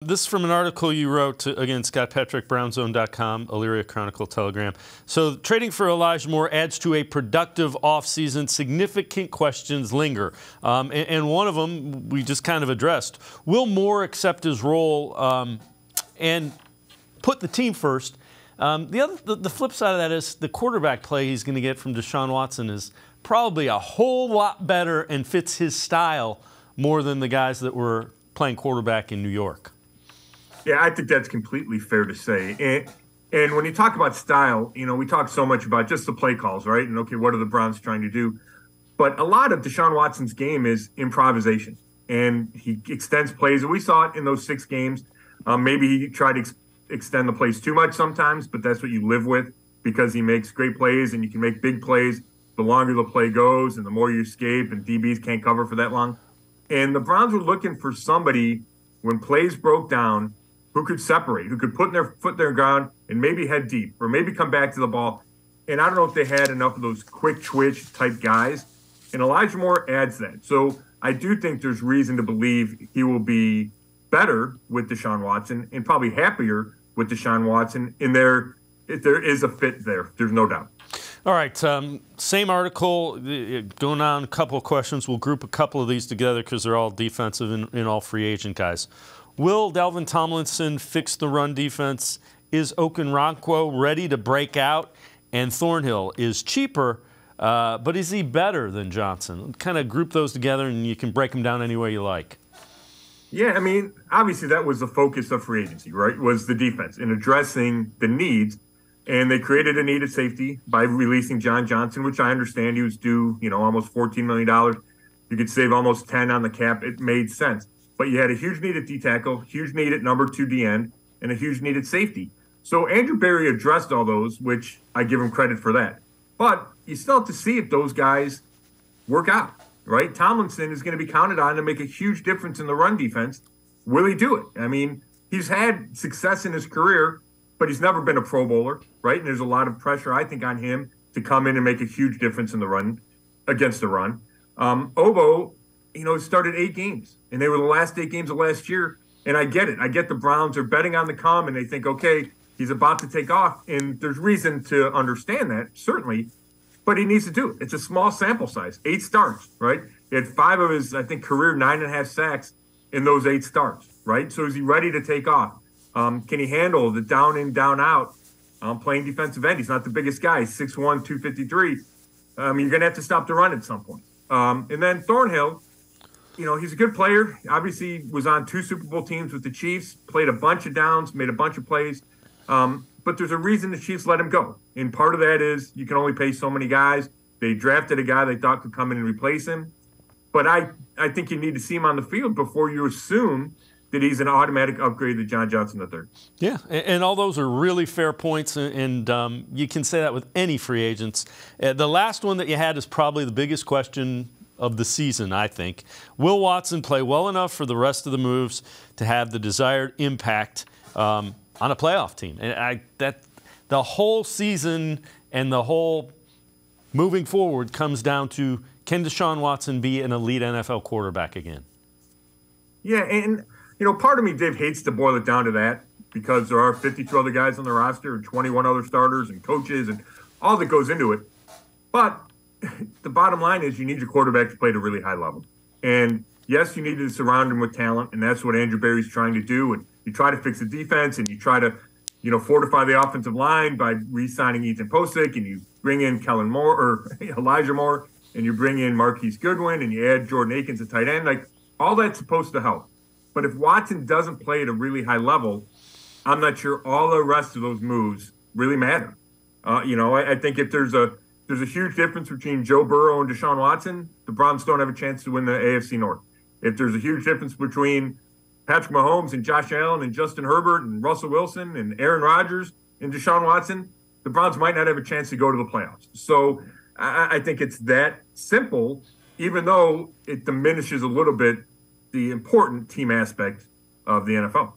This is from an article you wrote, again, Scott Petrak, brownzone.com, Elyria Chronicle Telegram. So trading for Elijah Moore adds to a productive offseason. Significant questions linger. And one of them we just kind of addressed. Will Moore accept his role and put the team first? The flip side of that is the quarterback play he's going to get from Deshaun Watson is probably a whole lot better and fits his style more than the guys that were playing quarterback in New York. Yeah, I think that's completely fair to say. And when you talk about style, we talk so much about just the play calls, right? And, okay, what are the Browns trying to do? But a lot of Deshaun Watson's game is improvisation. And he extends plays. And we saw it in those 6 games. Maybe he tried to extend the plays too much sometimes, but that's what you live with because he makes great plays and you can make big plays the longer the play goes and the more you escape and DBs can't cover for that long. And the Browns were looking for somebody when plays broke down who could separate, who could put their foot in their ground and maybe head deep or maybe come back to the ball. And I don't know if they had enough of those quick twitch type guys. And Elijah Moore adds that. So I do think there's reason to believe he will be better with Deshaun Watson and probably happier with Deshaun Watson if there is a fit there. There's no doubt. All right, same article, going on a couple of questions. We'll group a couple of these together because they're all defensive and all free agent guys. Will Dalvin Tomlinson fix the run defense? Is Okoronkwo ready to break out? And Thornhill is cheaper, but is he better than Johnson? Kind of group those together, and you can break them down any way you like. Yeah, I mean, obviously that was the focus of free agency, right, was the defense and addressing the needs. And they created a need at safety by releasing John Johnson, which I understand he was due, almost $14 million. You could save almost 10 on the cap. It made sense. But you had a huge need at D-tackle, huge need at number 2 D-end, and a huge need at safety. So Andrew Berry addressed all those, which I give him credit for that. But you still have to see if those guys work out, right? Tomlinson is going to be counted on to make a huge difference in the run defense. Will he do it? I mean, he's had success in his career, but he's never been a Pro Bowler, right? And there's a lot of pressure, I think, on him to come in and make a huge difference in the run, against the run. Obo, started 8 games, and they were the last 8 games of last year. And I get it. I get the Browns are betting on the come, and they think, okay, he's about to take off. And there's reason to understand that, certainly. But he needs to do it. It's a small sample size, 8 starts, right? He had 5 of his, I think, career 9.5 sacks in those 8 starts, right? So is he ready to take off? Can he handle the down in, down out playing defensive end? He's not the biggest guy. He's 6'1", 253. You're going to have to stop the run at some point. And then Thornhill, he's a good player. Obviously was on 2 Super Bowl teams with the Chiefs, played a bunch of downs, made a bunch of plays. But there's a reason the Chiefs let him go. And part of that is you can only pay so many guys. They drafted a guy they thought could come in and replace him. But I think you need to see him on the field before you assume that he's an automatic upgrade to John Johnson III. Yeah, and all those are really fair points, and you can say that with any free agents. The last one that you had is probably the biggest question of the season, I think. Will Watson play well enough for the rest of the moves to have the desired impact on a playoff team? And the whole season and the whole moving forward comes down to, can Deshaun Watson be an elite NFL quarterback again? Yeah, and part of me, Dave, hates to boil it down to that because there are 52 other guys on the roster and 21 other starters and coaches and all that goes into it. But the bottom line is you need your quarterback to play at a really high level. And, yes, you need to surround him with talent, and that's what Andrew Berry's trying to do. And you try to fix the defense, and you try to, fortify the offensive line by re-signing Ethan Posick, and you bring in Kellen Moore or Elijah Moore, and you bring in Marquise Goodwin, and you add Jordan Akins at tight end. Like, all that's supposed to help. But if Watson doesn't play at a really high level, I'm not sure all the rest of those moves really matter. I think if there's a huge difference between Joe Burrow and Deshaun Watson, the Browns don't have a chance to win the AFC North. If there's a huge difference between Patrick Mahomes and Josh Allen and Justin Herbert and Russell Wilson and Aaron Rodgers and Deshaun Watson, the Browns might not have a chance to go to the playoffs. So I think it's that simple, even though it diminishes a little bit the important team aspect of the NFL.